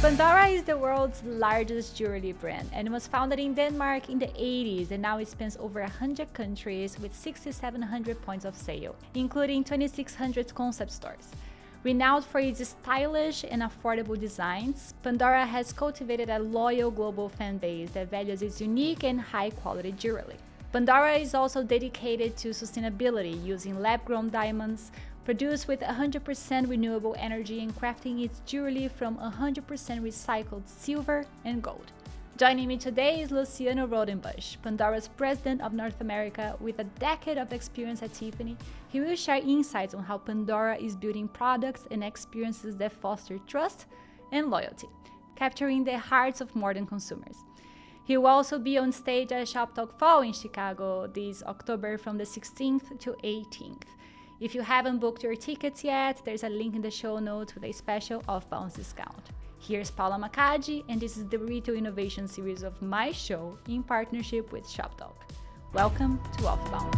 Pandora is the world's largest jewelry brand and was founded in Denmark in the 80s, and now it spans over 100 countries with 6,700 points of sale, including 2,600 concept stores. Renowned for its stylish and affordable designs, Pandora has cultivated a loyal global fan base that values its unique and high-quality jewelry. Pandora is also dedicated to sustainability, using lab-grown diamonds, produced with 100% renewable energy, and crafting its jewelry from 100% recycled silver and gold. Joining me today is Luciano Rodembusch, Pandora's president of North America. With a decade of experience at Tiffany, he will share insights on how Pandora is building products and experiences that foster trust and loyalty, capturing the hearts of modern consumers. He will also be on stage at Shop Talk Fall in Chicago this October from the 16th to 18th. If you haven't booked your tickets yet, there's a link in the show notes with a special off-bounds discount. Here's Paula Macadi, and this is the Retail Innovation series of my show in partnership with Shop Talk. Welcome to Off-Bounds.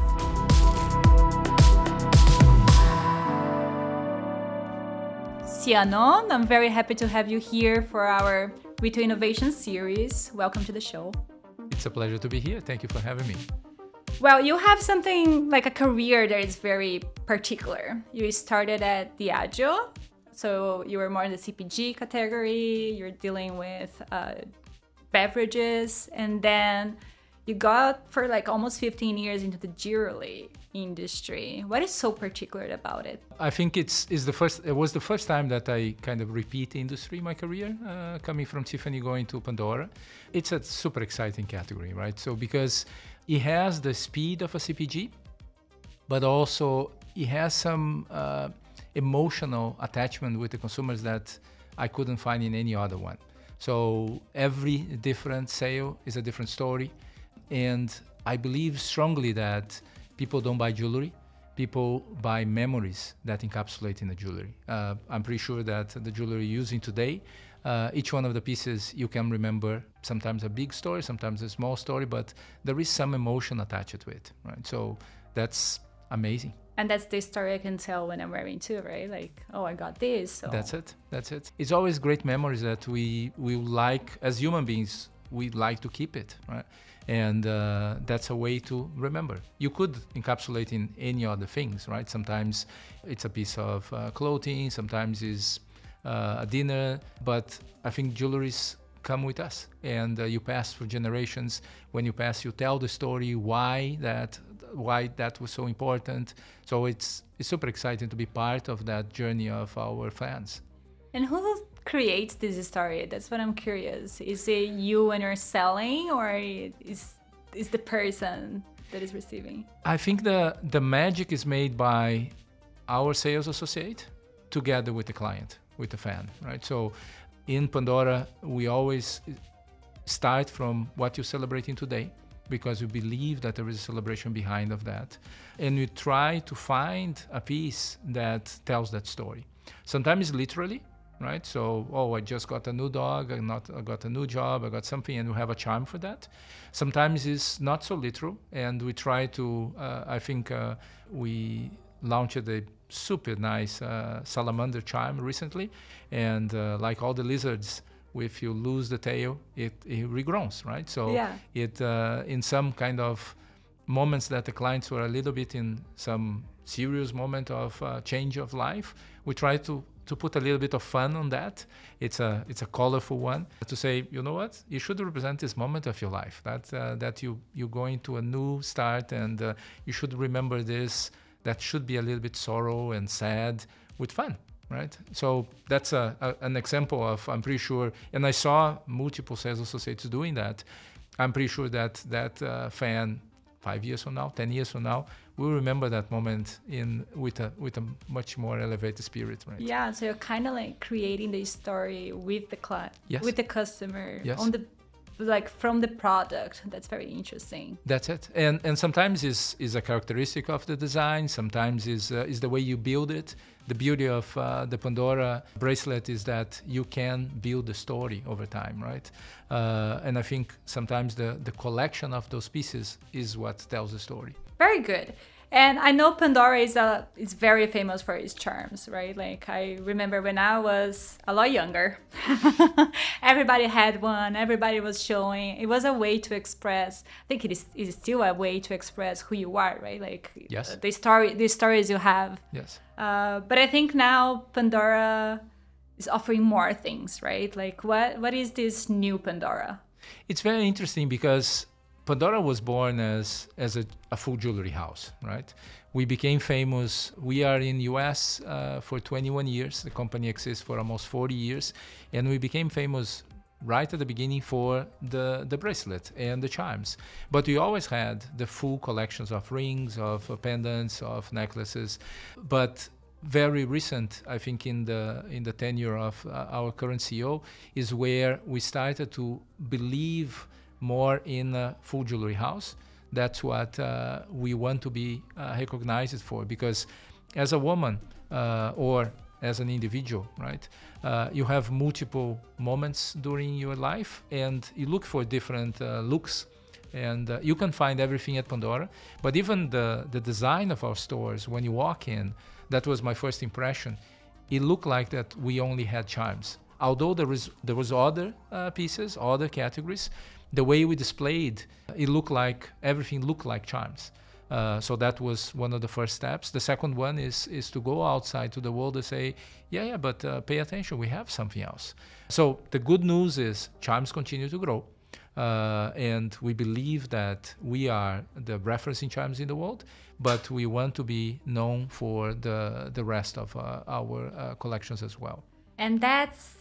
Luciano, I'm very happy to have you here for our Retail Innovation series. Welcome to the show. It's a pleasure to be here. Thank you for having me. Well, you have something like a career that is very particular. You started at Diageo, so you were more in the CPG category, you're dealing with beverages, and then you got for like almost 15 years into the jewelry industry. What is so particular about it? I think it was the first time that I kind of repeat industry in my career, coming from Tiffany going to Pandora. It's a super exciting category, right? So because it has the speed of a CPG, but also it has some emotional attachment with the consumers that I couldn't find in any other one. So every different sale is a different story. And I believe strongly that people don't buy jewelry, people buy memories that encapsulate in the jewelry. I'm pretty sure that the jewelry you're using today, each one of the pieces you can remember, sometimes a big story, sometimes a small story, but there is some emotion attached to it, right? So that's amazing. And that's the story I can tell when I'm wearing too, right? Like, oh, I got this. So. That's it. It's always great memories that we like, as human beings, we like to keep it, right? And that's a way to remember. You could encapsulate in any other things, right? Sometimes it's a piece of clothing, sometimes it's a dinner, but I think jewelries come with us, and you pass through generations. When you pass, you tell the story why that was so important. So it's super exciting to be part of that journey of our fans. And who creates this story? That's what I'm curious. Is it you when you're selling, or is the person that is receiving? I think the magic is made by our sales associate together with the client, with the fan, right? So in Pandora, we always start from what you're celebrating today, because we believe that there is a celebration behind of that. And we try to find a piece that tells that story. Sometimes literally, right? So, oh, I just got a new dog, I got a new job, I got something, and we have a charm for that. Sometimes it's not so literal, and we try to, we launched a super nice salamander charm recently, and like all the lizards, if you lose the tail, it regrows, right? So yeah. It in some kind of moments that the clients were a little bit in some serious moment of change of life, we try to put a little bit of fun on that. It's a colorful one to say, you know what, you should represent this moment of your life, that you're going to a new start, and you should remember this. That should be a little bit sorrow and sad with fun, right? So that's an example of, I'm pretty sure, and I saw multiple sales associates doing that. I'm pretty sure that fan 5 years from now, 10 years from now, we'll remember that moment with a much more elevated spirit, right? Yeah, so you're kind of like creating the story with the client, yes, with the customer, yes, on the, like from the product. That's very interesting. That's it. And sometimes is a characteristic of the design. Sometimes is the way you build it. The beauty of the Pandora bracelet is that you can build the story over time, right? And I think sometimes the collection of those pieces is what tells the story. Very good. And I know Pandora is very famous for its charms, right? Like I remember when I was a lot younger, everybody had one, everybody was showing. It was a way to express. I think it is still a way to express who you are, right? Like Yes. the stories you have. Yes. But I think now Pandora is offering more things, right? Like what is this new Pandora? It's very interesting because Pandora was born as a full jewelry house, right? We became famous. We are in US for 21 years. The company exists for almost 40 years. And we became famous right at the beginning for the bracelet and the charms. But we always had the full collections of rings, of pendants, of necklaces. But very recent, I think in the tenure of our current CEO, is where we started to believe more in a full jewelry house. That's what we want to be recognized for, because as a woman or as an individual, right, you have multiple moments during your life and you look for different looks, and you can find everything at Pandora. But even the design of our stores, when you walk in, that was my first impression. It looked like that we only had charms. Although there was other pieces, other categories, the way we displayed, it looked like everything looked like charms. So that was one of the first steps. The second one is to go outside to the world and say, yeah, but pay attention, we have something else. So the good news is charms continue to grow. And we believe that we are the reference in charms in the world, but we want to be known for the rest of our collections as well. And that's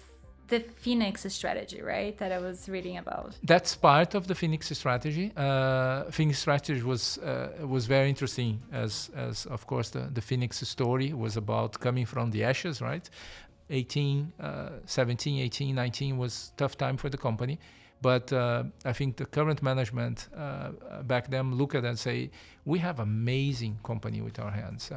the Phoenix strategy, right? That I was reading about. That's part of the Phoenix strategy. Phoenix strategy was very interesting, as of course the Phoenix story was about coming from the ashes, right? 17, 18, 19 was tough time for the company. But I think the current management back then look at it and say, we have amazing company with our hands.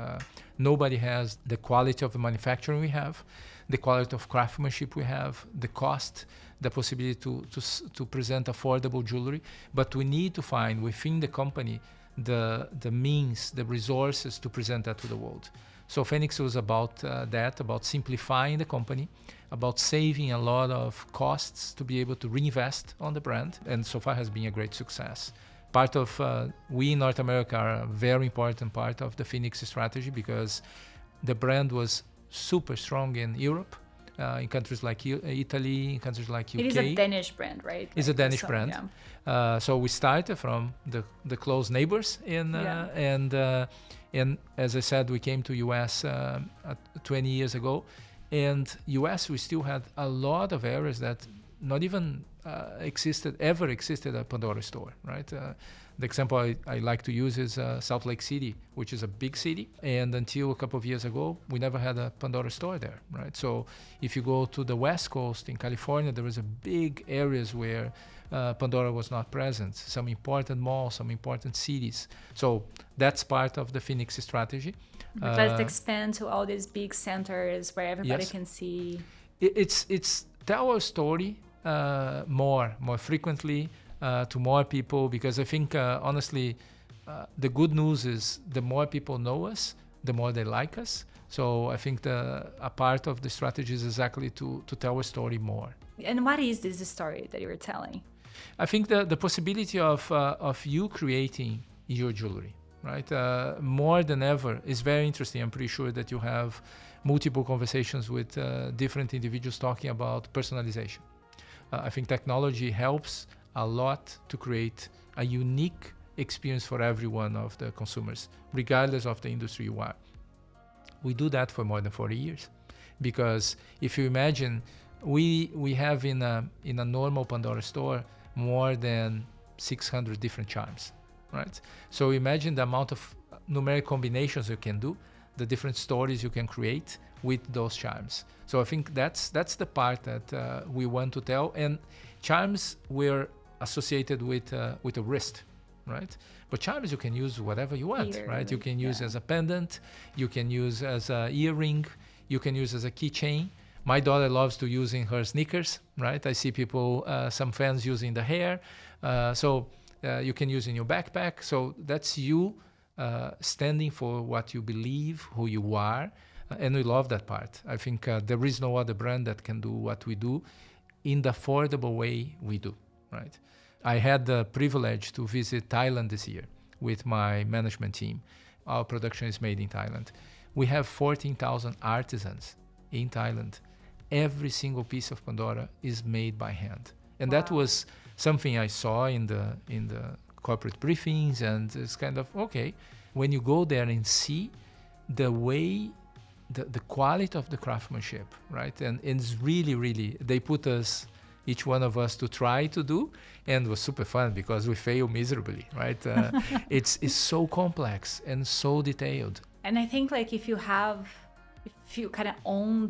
Nobody has the quality of the manufacturing we have, the quality of craftsmanship we have, the cost, the possibility to present affordable jewelry. But we need to find within the company the means, the resources to present that to the world. So Phoenix was about that, about simplifying the company, about saving a lot of costs to be able to reinvest on the brand, and so far has been a great success. Part of, we in North America are a very important part of the Phoenix strategy, because the brand was super strong in Europe, in countries like Italy, in countries like UK. It is a Danish brand, right? It's like a Danish brand. Yeah. So we started from the close neighbors and as I said, we came to US 20 years ago. And US, we still had a lot of areas that not even ever existed a Pandora store, right? The example I like to use is Salt Lake City, which is a big city. And until a couple of years ago, we never had a Pandora store there, right? So if you go to the West Coast in California, there was a big areas where Pandora was not present, some important malls, some important cities. So that's part of the Phoenix strategy. Let's expand to all these big centers where everybody can see. It's tell our story more frequently to more people, because I think honestly the good news is the more people know us, the more they like us. So I think a part of the strategy is exactly to tell a story more. And what is this story that you were telling? I think the possibility of you creating your jewelry, right? More than ever is very interesting. I'm pretty sure that you have multiple conversations with different individuals talking about personalization. I think technology helps a lot to create a unique experience for every one of the consumers, regardless of the industry you are. We do that for more than 40 years. Because if you imagine, we have in a normal Pandora store more than 600 different charms, right? So imagine the amount of numeric combinations you can do, the different stories you can create with those charms. So I think that's the part that we want to tell. And charms were associated with a wrist, right? But charms you can use whatever you want, right? You can use as a pendant, you can use as a earring, you can use as a keychain. My daughter loves to use in her sneakers, right? I see people, some fans using the hair. So you can use in your backpack. So that's you standing for what you believe, who you are, and we love that part. I think there is no other brand that can do what we do in the affordable way we do, right? I had the privilege to visit Thailand this year with my management team. Our production is made in Thailand. We have 14,000 artisans in Thailand. Every single piece of Pandora is made by hand. And that was something I saw in the corporate briefings, and it's kind of, okay, when you go there and see the way, the quality of the craftsmanship, right? And it's really, they put us, each one of us, to try to do, and it was super fun because we fail miserably, right? It's so complex and so detailed. And I think like if you kind of own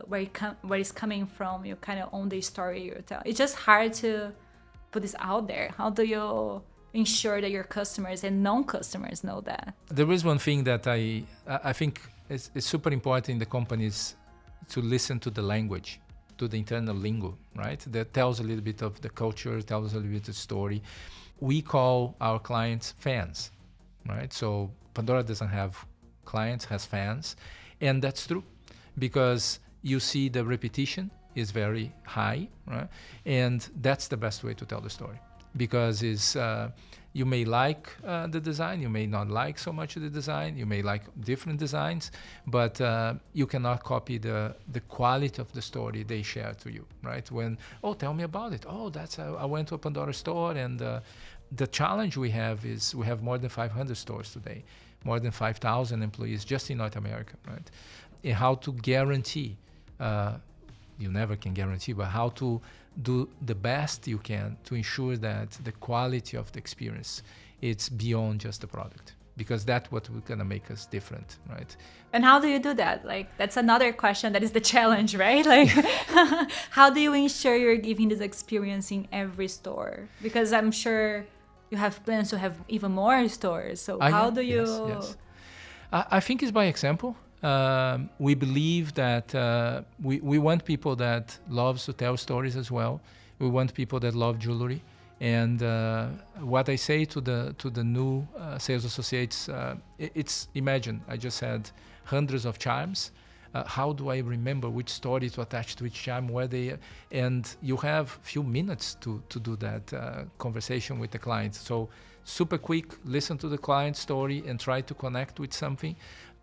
where it's coming from, you kind of own the story you tell. It's just hard to put this out there. How do you ensure that your customers and non-customers know that? There is one thing that I think it's super important in the companies to listen to the language, to the internal lingo, right? That tells a little bit of the culture, tells a little bit of the story. We call our clients fans, right? So Pandora doesn't have clients, has fans. And that's true because you see the repetition is very high, right? And that's the best way to tell the story because you may like the design, you may not like so much of the design, you may like different designs, but you cannot copy the quality of the story they share to you, right? When, tell me about it. I went to a Pandora store, and the challenge we have is we have more than 500 stores today, more than 5,000 employees just in North America, right? And how to guarantee, you never can guarantee, but how to do the best you can to ensure that the quality of the experience it's beyond just the product, because that's what we're gonna make us different, right? And how do you do that? Like, that's another question that is the challenge, right? Like, how do you ensure you're giving this experience in every store? Because I'm sure you have plans to have even more stores. So how do you... Yes. I think it's by example. We believe that we want people that loves to tell stories as well. We want people that love jewelry. And what I say to the new sales associates, it's imagine I just had hundreds of charms. How do I remember which story to attach to each charm, where they, and you have few minutes to do that conversation with the client. So super quick, listen to the client's story and try to connect with something.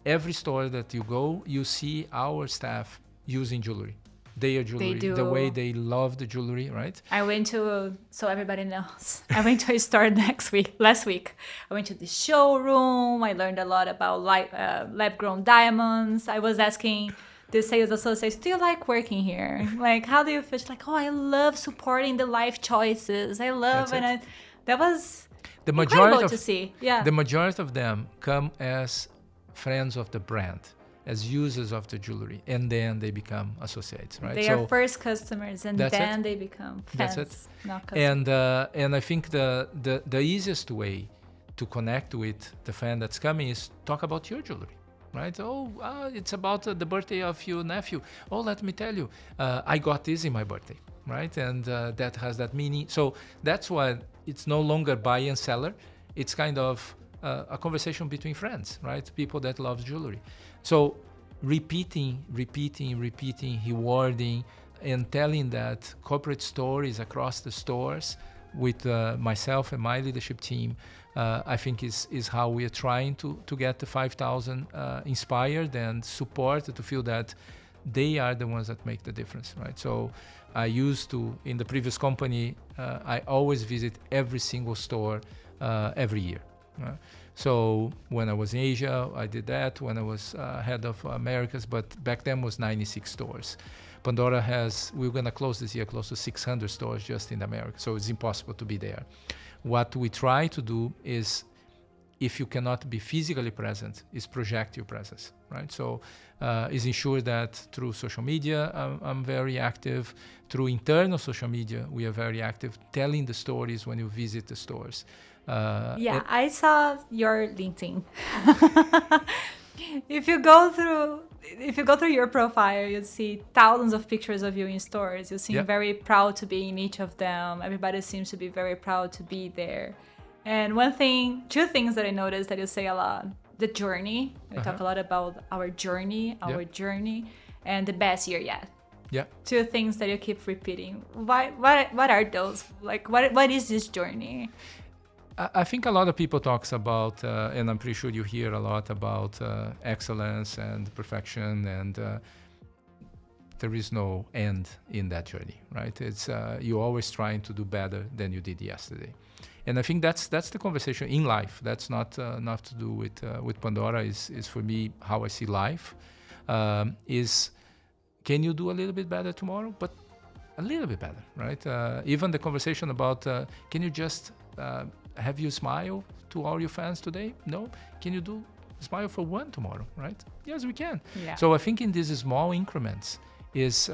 Every store that you go, you see our staff using jewelry. Their jewelry, the way they love the jewelry, right? I went to, so everybody knows, I went to a store last week. I went to the showroom. I learned a lot about lab-grown diamonds. I was asking the sales associates, do you like working here? Like, how do you feel? She's like, I love supporting the life choices. I love, that was incredible to see. Yeah. The majority of them come as friends of the brand, as users of the jewelry, and then they become associates, right? They are first customers, and then they become fans. That's it. Not customers. And I think the easiest way to connect with the fan that's coming is talk about your jewelry, right? It's about the birthday of your nephew. Let me tell you, I got this in my birthday, right? And that has that meaning. So that's why it's no longer buyer and seller. It's kind of a conversation between friends, right? People that love jewelry. So repeating, rewarding, and telling that corporate stories across the stores with myself and my leadership team, I think is how we are trying to get the 5,000 inspired and supported to feel that they are the ones that make the difference, right? So I used to, in the previous company, I always visit every single store every year. So when I was in Asia, I did that. When I was head of Americas, but back then was 96 stores. Pandora we're going to close this year close to 600 stores just in America. So it's impossible to be there. What we try to do is, if you cannot be physically present, is project your presence, right? So is ensure that through social media, I'm very active. Through internal social media, we are very active, telling the stories when you visit the stores. I saw your LinkedIn. If you go through your profile, you'll see thousands of pictures of you in stores. You seem very proud to be in each of them. Everybody seems to be very proud to be there. And two things that I noticed that you say a lot, the journey. We talk a lot about our journey, and the best year yet. Yeah. Two things that you keep repeating. What are those? Like, what is this journey? I think a lot of people talks about, and I'm pretty sure you hear a lot about excellence and perfection, and there is no end in that journey, right? It's you're always trying to do better than you did yesterday, and I think that's the conversation in life. That's not to do with Pandora. Is for me how I see life. Is can you do a little bit better tomorrow, but a little bit better, right? Even the conversation about can you just have you smile to all your fans today? No. Can you do smile for one tomorrow, right? Yes, we can. Yeah. So I think in these small increments is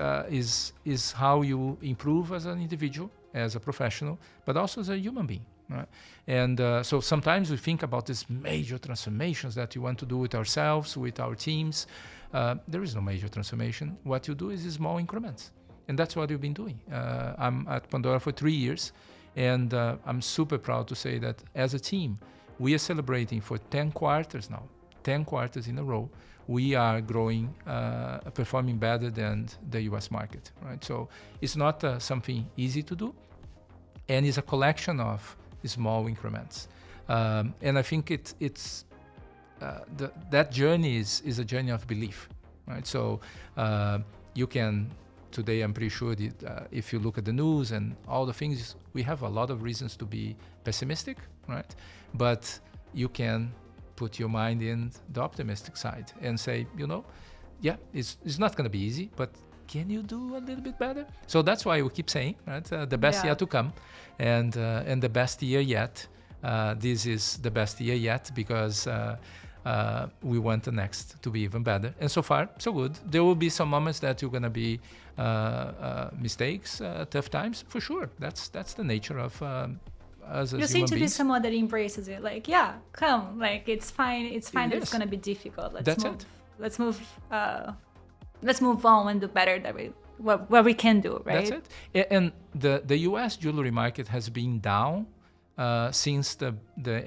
how you improve as an individual, as a professional, but also as a human being. Right? And so sometimes we think about these major transformations that you want to do with ourselves, with our teams. There is no major transformation. What you do is small increments. And that's what we've been doing. I'm at Pandora for 3 years. And I'm super proud to say that as a team, we are celebrating for 10 quarters now, 10 quarters in a row. We are growing, performing better than the US market, right? So it's not something easy to do. And it's a collection of small increments. And I think that journey is a journey of belief, right? So you can... Today, I'm pretty sure that if you look at the news and all the things, we have a lot of reasons to be pessimistic, right? But you can put your mind in the optimistic side and say, yeah, it's not going to be easy, but can you do a little bit better? So that's why we keep saying, right? The best year to come, and the best year yet. This is the best year yet because we want the next to be even better. And so far, so good. There will be some moments that you're going to be mistakes, tough times, for sure. That's the nature of us as human beings. You seem to be someone that embraces it. Like, yeah, come. Like, it's fine. It's fine that it's going to be difficult. Let's move on and do better what we can do, right? That's it. And the U.S. jewelry market has been down since the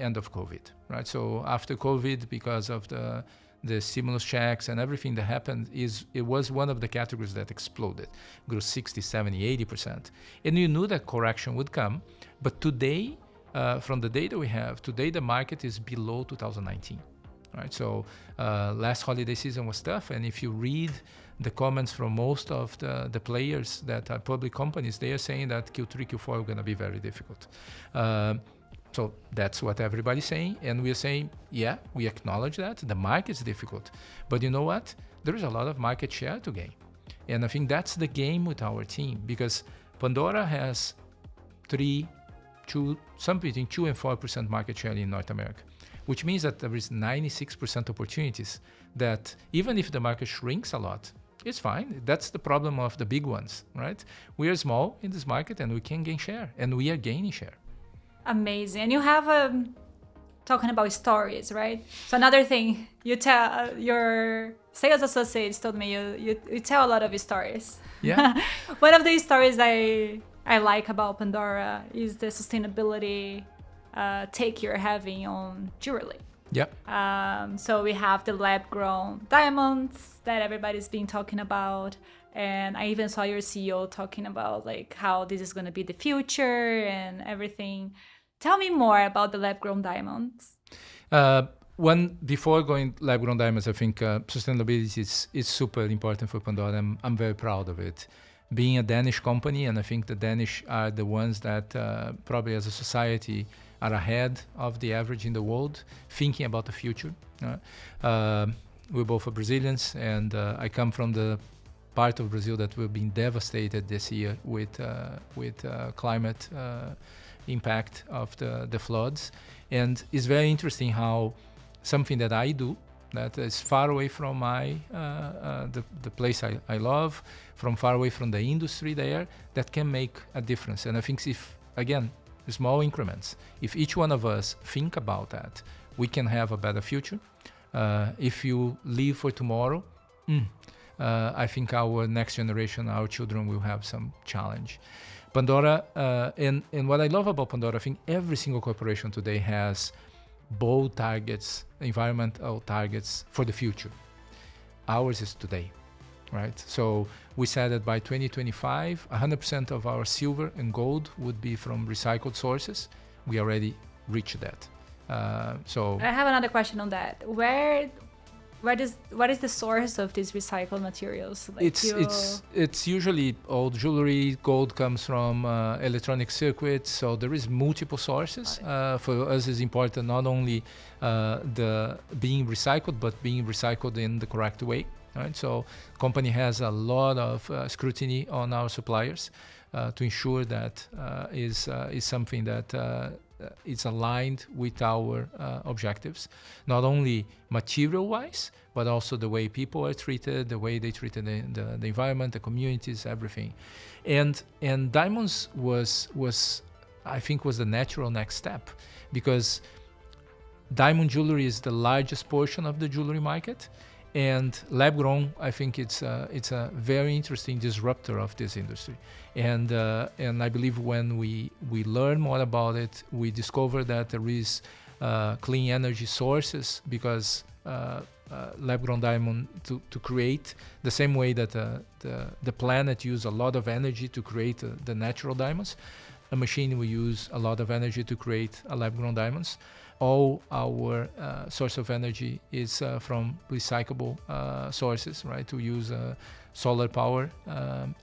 end of COVID, right? So after COVID, because of the stimulus checks and everything that happened, it was one of the categories that exploded, grew 60, 70, 80%. And you knew that correction would come. But today, from the data we have, today the market is below 2019, right? So last holiday season was tough. And if you read the comments from most of the players that are public companies, they are saying that Q3, Q4 are going to be very difficult. So that's what everybody's saying. And we are saying, yeah, we acknowledge that. The market's difficult. But you know what? There is a lot of market share to gain. And I think that's the game with our team, because Pandora has some between 2 and 4% market share in North America, which means that there is 96% opportunities that even if the market shrinks a lot, it's fine. That's the problem of the big ones, right? We are small in this market and we can gain share, and we are gaining share. Amazing. And you have talking about stories, right? So another thing, you tell your sales associates told me you tell a lot of stories. Yeah. One of the stories I like about Pandora is the sustainability take you're having on jewelry. Yeah. So we have the lab-grown diamonds that everybody's been talking about. And I even saw your CEO talking about like how this is going to be the future and everything. Tell me more about the lab-grown diamonds. Before going lab-grown diamonds, I think sustainability is super important for Pandora. I'm very proud of it. Being a Danish company, and I think the Danish are the ones that probably as a society are ahead of the average in the world, thinking about the future. We're both Brazilians, and I come from the part of Brazil that will be devastated this year with climate impact of the floods. And it's very interesting how something that I do that is far away from the place I love, from far away from the industry there, that can make a difference. And I think if, again, small increments, if each one of us think about that, we can have a better future. If you live for tomorrow, I think our next generation, our children will have some challenge. Pandora, and what I love about Pandora, I think every single corporation today has bold targets, environmental targets for the future. Ours is today, right? So we said that by 2025, 100% of our silver and gold would be from recycled sources. We already reached that. So I have another question on that. What is the source of these recycled materials? Like it's usually old jewelry. Gold comes from electronic circuits, so there is multiple sources. For us, it's important not only the being recycled, but being recycled in the correct way. Right? So, company has a lot of scrutiny on our suppliers to ensure that is something that is aligned with our objectives, not only material-wise, but also the way people are treated, the way they treated the environment, the communities, everything. And diamonds was I think was the natural next step, because diamond jewelry is the largest portion of the jewelry market. And lab-grown, I think it's a very interesting disruptor of this industry, and I believe when we learn more about it, we discover that there is clean energy sources, because lab-grown diamond to create the same way that the planet uses a lot of energy to create the natural diamonds, a machine will use a lot of energy to create a lab-grown diamonds. All our source of energy is from recyclable sources, right? To use solar power,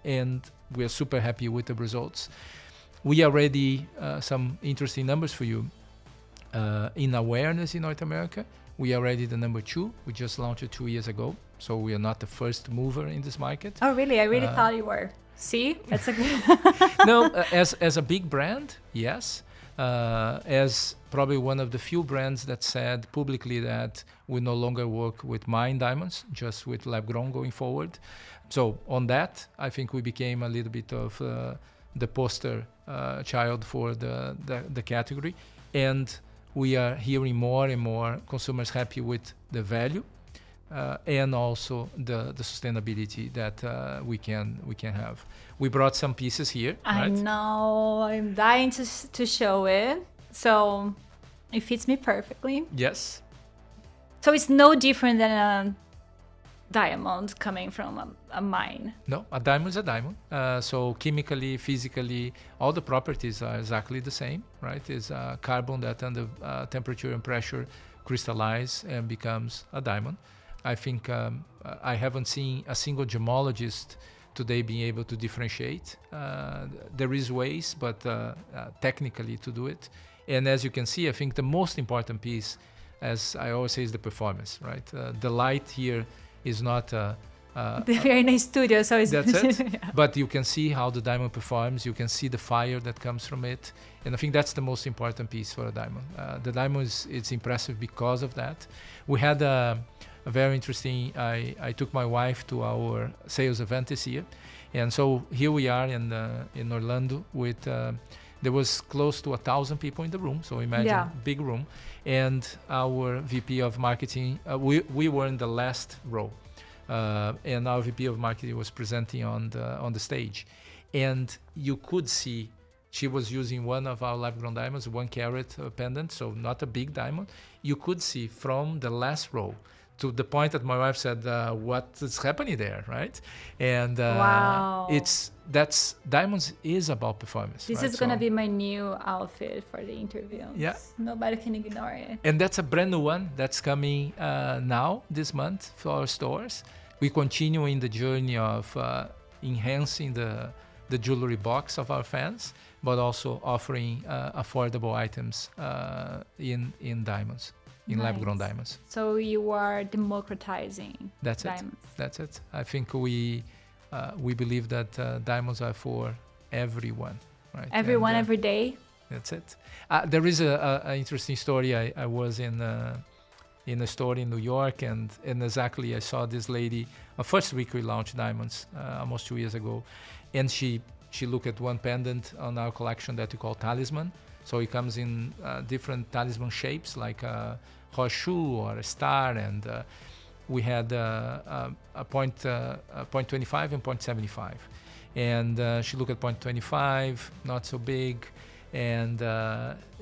and we are super happy with the results. We already some interesting numbers for you in awareness in North America. We are already the number 2. We just launched it 2 years ago, so we are not the first mover in this market. Oh, really? I really thought you were. See, that's a good. No, as a big brand, yes. As probably one of the few brands that said publicly that we no longer work with mined diamonds, just with lab-grown going forward. So on that, I think we became a little bit of the poster child for the category. And we are hearing more and more consumers happy with the value and also the sustainability that we can have. We brought some pieces here. I right? know. I'm dying to show it. So it fits me perfectly. Yes. So it's no different than a diamond coming from a mine. No, a diamond is a diamond. So chemically, physically, all the properties are exactly the same, right? It's carbon that under temperature and pressure crystallizes and becomes a diamond. I think I haven't seen a single gemologist today being able to differentiate. There is ways, but technically to do it. And as you can see, I think the most important piece, as I always say, is the performance, right? The light here is not the very nice studio, so it's that's it. Yeah. But you can see how the diamond performs. You can see the fire that comes from it, and I think that's the most important piece for a diamond. The diamond it's impressive because of that. We had a very interesting. I took my wife to our sales event this year, and so here we are in Orlando with. There was close to 1,000 people in the room, so imagine big room. And our VP of marketing, we were in the last row, and our VP of marketing was presenting on the stage, and you could see she was using one of our lab-grown diamonds, 1 carat pendant, so not a big diamond. You could see from the last row to the point that my wife said, "What is happening there?" Right? And wow, diamonds is about performance. This right? is gonna be my new outfit for the interview. Yeah, nobody can ignore it. And that's a brand new one that's coming now this month for our stores. We continue in the journey of enhancing the jewelry box of our fans, but also offering affordable items in diamonds. In lab-grown diamonds. So you are democratizing diamonds. That's it. I think we believe that diamonds are for everyone, right? Everyone, every day. That's it. There is a interesting story. I was in a store in New York, and exactly I saw this lady. First week we launched diamonds almost 2 years ago, and she looked at one pendant on our collection that we call talisman. So it comes in different talisman shapes, like a horseshoe or a star, and we had a 0.25 and 0.75. And she looked at point 25, not so big. And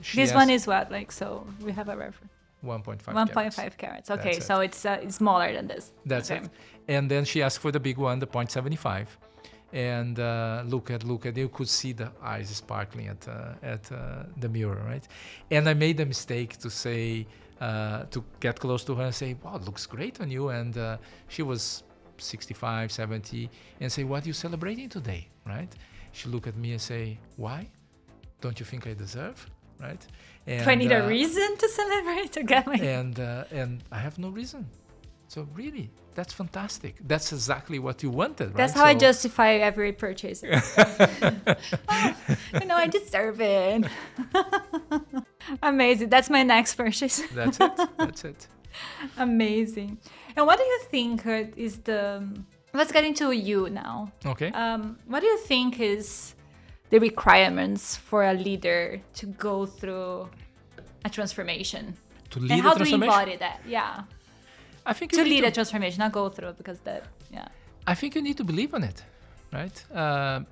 she This asked, one is what, like, so we have a reference. 1.5 1.5 carats. Okay, That's so it's smaller than this. That's okay. it. And then she asked for the big one, the 0.75. And look at, you could see the eyes sparkling at the mirror, right? And I made the mistake to say, to get close to her and say, wow, it looks great on you. And she was 65, 70, and say, what are you celebrating today, right? She looked at me and say, why? Don't you think I deserve, right? And, do I need a reason to celebrate to get my... And I have no reason. So really, that's fantastic. That's exactly what you wanted, right? That's how I justify every purchase. I deserve it. Amazing. That's my next purchase. That's it. That's it. Amazing. And what do you think is the... Let's get into you now. Okay. What do you think is the requirements for a leader to go through a transformation? To lead and how a transformation? do we embody that? Yeah. I think to lead a transformation, not go through, because that, yeah. I think you need to believe in it, right?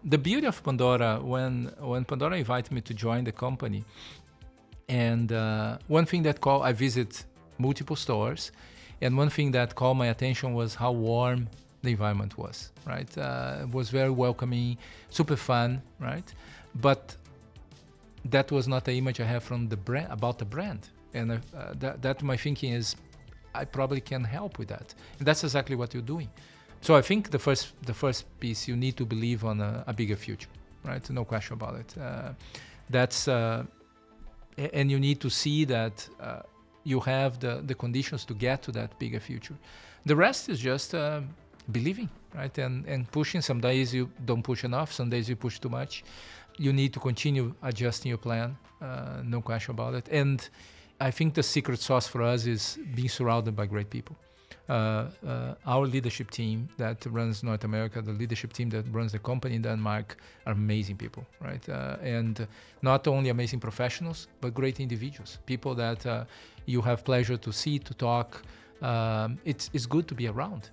The beauty of Pandora, when Pandora invited me to join the company, and one thing that I visit multiple stores, and one thing that caught my attention was how warm the environment was, right? It was very welcoming, super fun, right? But that was not the image I have from the brand, about the brand. And that my thinking is, I probably can help with that. And that's exactly what you're doing. So I think the first piece, you need to believe on a bigger future, right? No question about it. And you need to see that you have the conditions to get to that bigger future. The rest is just believing, right? And pushing. Some days you don't push enough. Some days you push too much. You need to continue adjusting your plan. No question about it. And I think the secret sauce for us is being surrounded by great people. Our leadership team that runs North America, the leadership team that runs the company in Denmark, are amazing people, right? And not only amazing professionals, but great individuals, people that you have pleasure to see, to talk. It's good to be around.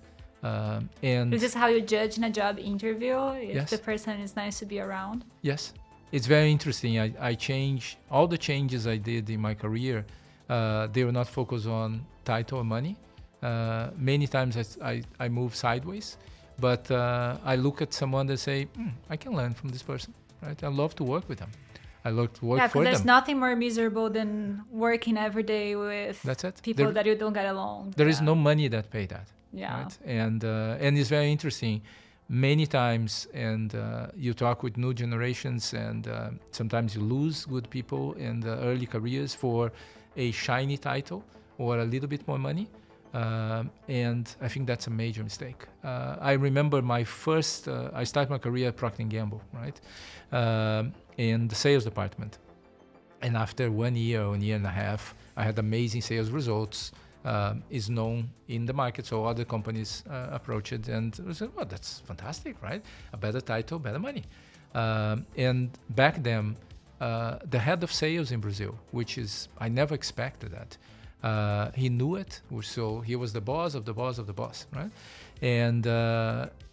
And is this how you judge in a job interview? If yes. the person is nice to be around? Yes. It's very interesting. I change all the changes I did in my career. They were not focused on title or money. Many times I move sideways, but I look at someone and say, I can learn from this person, right? I love to work with them. I love to work for them. Yeah, because there's nothing more miserable than working every day with people that you don't get along. There is no money that pay that. Yeah. Right? And it's very interesting. Many times, and you talk with new generations, and sometimes you lose good people in the early careers for a shiny title or a little bit more money. And I think that's a major mistake. I remember my first, I started my career at Procter & Gamble, right? In the sales department. And after 1 year or 1.5 years, I had amazing sales results. Is known in the market, so other companies approach it and said, well, that's fantastic, right? A better title, better money. And back then, the head of sales in Brazil, which is, I never expected that. He knew it, so he was the boss of the boss of the boss, right? And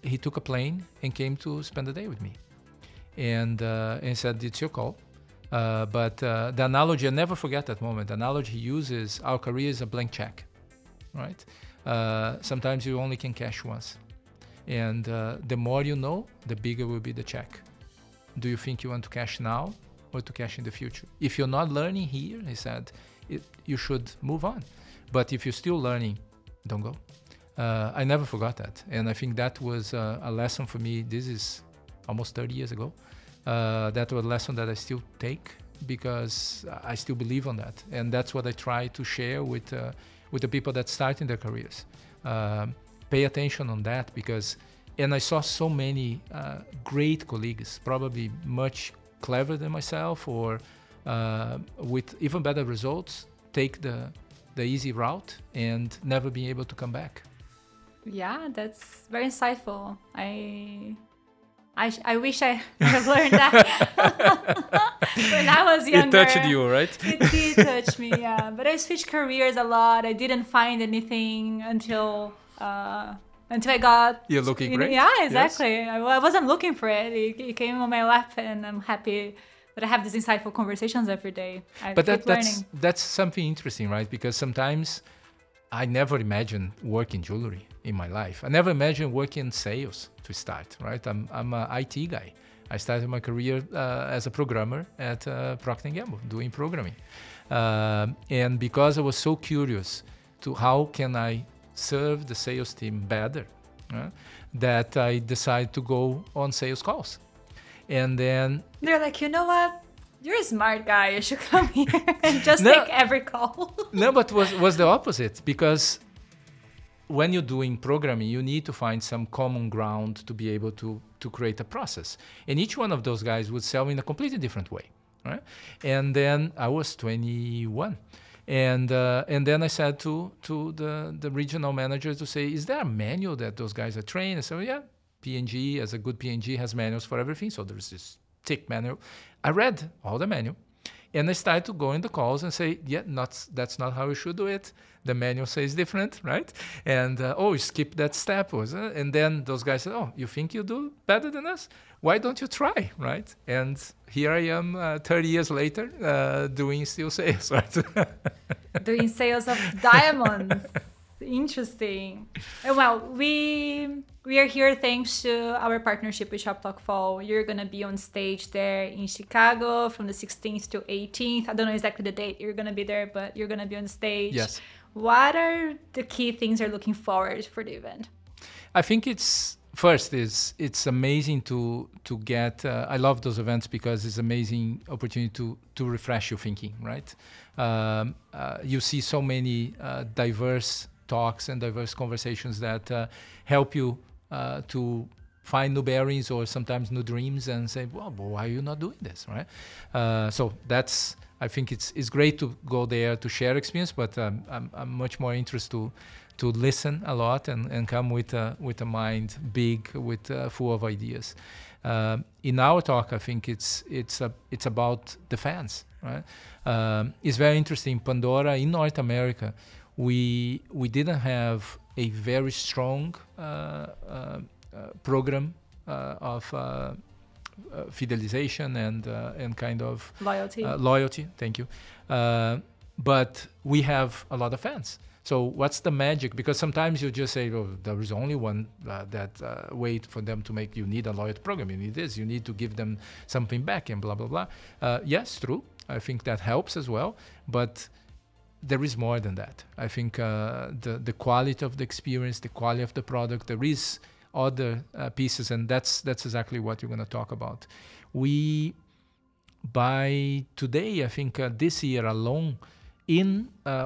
he took a plane and came to spend the day with me. And said, it's your call. But the analogy, I never forget that moment. The analogy he uses, our career is a blank check, right? Sometimes you only can cash once. And the more you know, the bigger will be the check. Do you think you want to cash now or to cash in the future? If you're not learning here, he said, you should move on. But if you're still learning, don't go. I never forgot that. And I think that was a lesson for me. This is almost 30 years ago. That was a lesson that I still take because I still believe on that. And that's what I try to share with the people that start in their careers. Pay attention on that and I saw so many great colleagues, probably much cleverer than myself or with even better results, take the easy route and never being able to come back. Yeah, that's very insightful. I wish I had learned that when I was younger. It touched you, right? It did touch me, yeah. But I switched careers a lot. I didn't find anything until until I got... You're looking great. Yeah, exactly. Yes. I wasn't looking for it. It came on my lap, and I'm happy that I have these insightful conversations every day. But that's something interesting, right? Because sometimes I never imagined working jewelry in my life. I never imagined working in sales to start, right? I'm an IT guy. I started my career as a programmer at Procter & Gamble, doing programming. And because I was so curious to how can I serve the sales team better, that I decided to go on sales calls. And then... They're like, you know what? You're a smart guy. You should come here and just take every call. No, but was the opposite. Because when you're doing programming, you need to find some common ground to be able to create a process. And each one of those guys would sell in a completely different way. Right? And then I was 21. And then I said to the regional manager to say, is there a manual that those guys are trained? I said, yeah, P&G, as a good P&G, has manuals for everything. So there's this thick manual. I read all the manual. And I started to go in the calls and say, yeah, that's not how you should do it. The manual says different, right? And, skip that step. And then those guys said, oh, you think you do better than us? Why don't you try, right? And here I am 30 years later doing still sales, right? Doing sales of diamonds. Interesting. Well, we are here thanks to our partnership with Shop Talk Fall. You're going to be on stage there in Chicago from the 16th to 18th. I don't know exactly the date you're going to be there, but you're going to be on stage. Yes. What are the key things you're looking forward for the event? I think it's amazing to get. I love those events because it's amazing opportunity to refresh your thinking, right? You see so many diverse talks and diverse conversations that help you to find new bearings or sometimes new dreams and say, well, why are you not doing this, right? So I think it's great to go there to share experience, but I'm much more interested to listen a lot and come with a mind big, with full of ideas. In our talk, I think it's about the fans, right? It's very interesting. Pandora in North America, we didn't have a very strong program of fidelization and kind of loyalty. Thank you. But we have a lot of fans. So what's the magic? Because sometimes you just say, oh, there is only one way for them to make. You need a loyalty program. You need this. You need to give them something back and blah, blah, blah. Yes, true. I think that helps as well. But there is more than that. I think the quality of the experience, the quality of the product, there is other pieces, and that's exactly what you're going to talk about. By today, I think this year alone,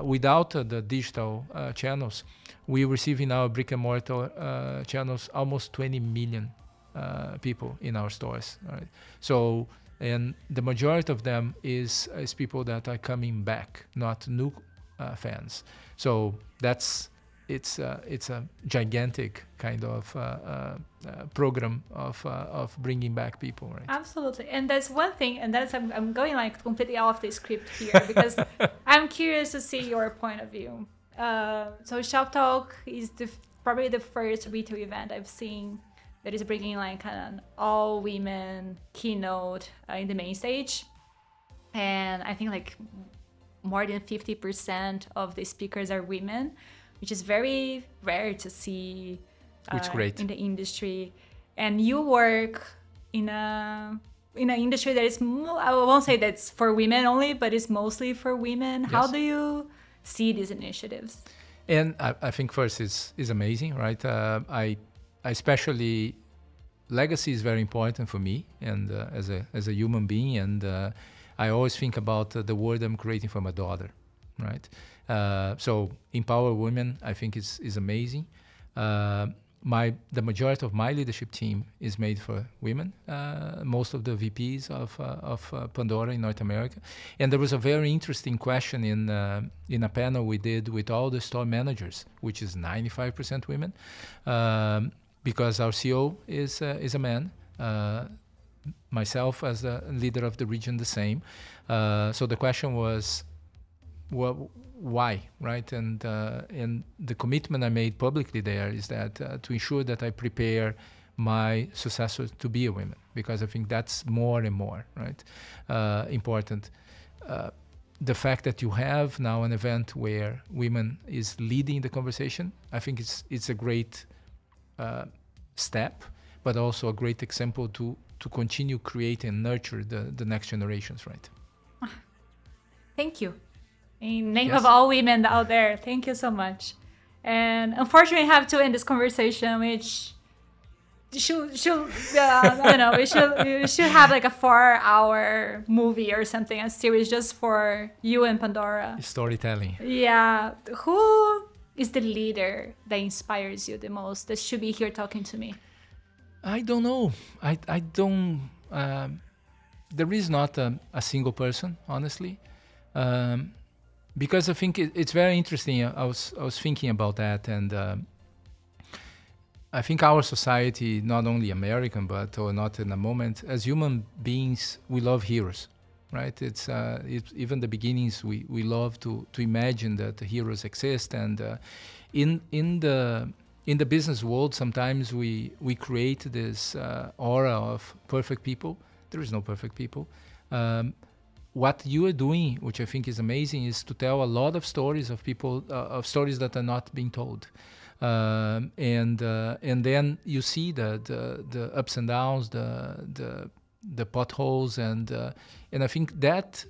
without the digital channels, we receive in our brick and mortar channels almost 20 million people in our stores. Right? So, and the majority of them is people that are coming back, not new fans. So it's a gigantic kind of program of bringing back people, right? Absolutely. And that's one thing, and that's I'm going like completely off the script here because I'm curious to see your point of view. So Shop Talk is probably the first retail event I've seen that is bringing like an all-women keynote in the main stage, and I think like more than 50% of the speakers are women, which is very rare to see in the industry. And you work in an industry that is, I won't say that's for women only, but it's mostly for women. Yes. How do you see these initiatives? And I think first is amazing, right? I especially, legacy is very important for me and as a human being, and I always think about the world I'm creating for my daughter, right? So empower women, I think is amazing. The majority of my leadership team is made for women. Most of the VPs of Pandora in North America, and there was a very interesting question in a panel we did with all the store managers, which is 95% women, because our CEO is a man. Myself as the leader of the region, the same. So the question was, why, right? And the commitment I made publicly there is that to ensure that I prepare my successors to be a woman, because I think that's more and more, right, important. The fact that you have now an event where women is leading the conversation, I think it's a great step, but also a great example to continue create and nurture the next generations, right? Thank you. In name of all women out there, thank you so much. And unfortunately, I have to end this conversation, which I don't know, we should have like a 4-hour movie or something, a series just for you and Pandora. Storytelling. Yeah. Who is the leader that inspires you the most that should be here talking to me? I don't know. I don't. There is not a single person, honestly, because I think it's very interesting. I was thinking about that, and I think our society, not only American, but or not in a moment, as human beings, we love heroes, right? It's even the beginnings. We love to imagine that the heroes exist, and in the business world, sometimes we create this aura of perfect people. There is no perfect people. What you are doing, which I think is amazing, is to tell a lot of stories of people, of stories that are not being told. And then you see the ups and downs, the potholes, and I think that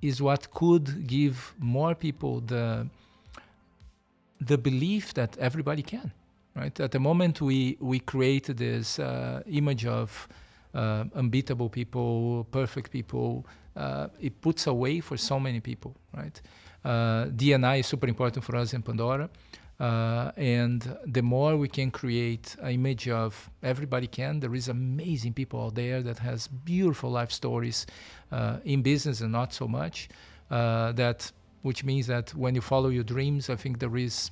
is what could give more people the belief that everybody can, right? At the moment we create this image of unbeatable people, perfect people. It puts away for so many people, right? D&I is super important for us in Pandora. And the more we can create an image of everybody can, there is amazing people out there that has beautiful life stories in business and not so much. Which means that when you follow your dreams, I think there is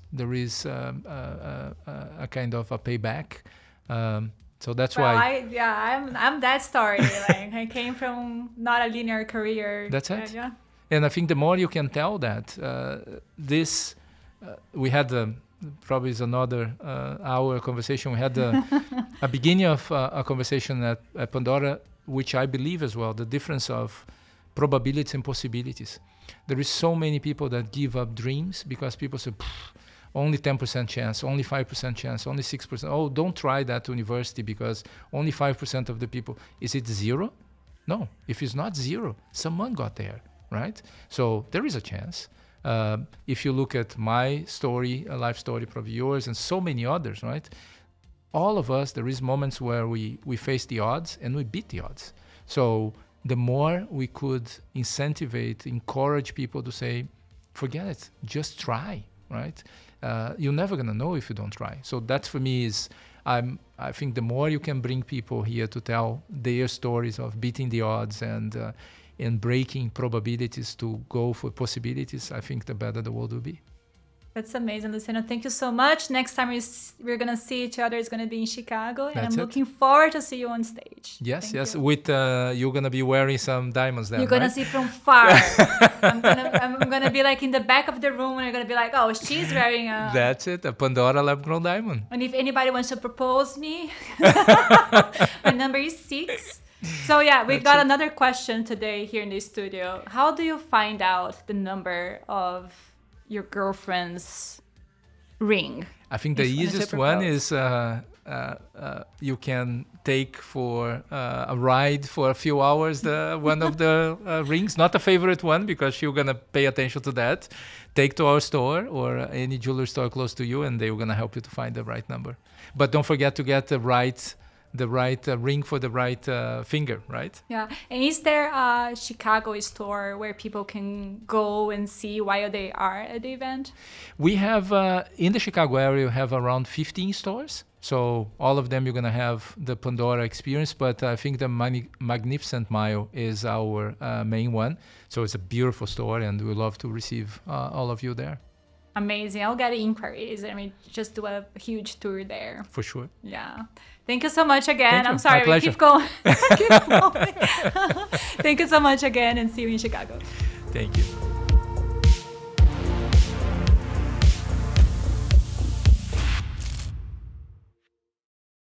a kind of a payback. So that's why. I'm that story. Like I came from not a linear career. That's it. Yeah. And I think the more you can tell that we had probably is another hour conversation. We had a beginning of a conversation at Pandora, which I believe as well, the difference of probabilities and possibilities. There is so many people that give up dreams because people say, only 10% chance, only 5% chance, only 6%. Oh, don't try that university because only 5% of the people. Is it zero? No. If it's not zero, someone got there, right? So there is a chance. If you look at my story, a life story, probably yours, and so many others, right? All of us, there is moments where we face the odds and we beat the odds. So the more we could incentivize, encourage people to say, forget it, just try, right? You're never gonna know if you don't try. So that for me is, I think the more you can bring people here to tell their stories of beating the odds and breaking probabilities to go for possibilities, I think the better the world will be. That's amazing, Luciano. Thank you so much. Next time we're going to see each other is going to be in Chicago. And I'm looking forward to see you on stage. Yes, yes. With you're going to be wearing some diamonds then, you're going to see from far. I'm going to be like in the back of the room and you're going to be like, oh, she's wearing a... That's it, a Pandora lab-grown diamond. And if anybody wants to propose me, my number is 6. So yeah, we got another question today here in the studio. How do you find out the number of your girlfriend's ring? I think the easiest one is you can take for a ride for a few hours one of the rings, not a favorite one because she's gonna pay attention to that. Take to our store or any jewelry store close to you and they're gonna help you to find the right number. But don't forget to get the right ring for the right finger, right? Yeah. And is there a Chicago store where people can go and see while they are at the event? We have, in the Chicago area, we have around 15 stores. So all of them, you're going to have the Pandora experience. But I think the Magnificent Mile is our main one. So it's a beautiful store and we love to receive all of you there. Amazing. I'll get inquiries. I mean, just do a huge tour there. For sure. Yeah. Thank you so much again. I'm sorry, we keep going. Keep going. Thank you so much again and see you in Chicago. Thank you.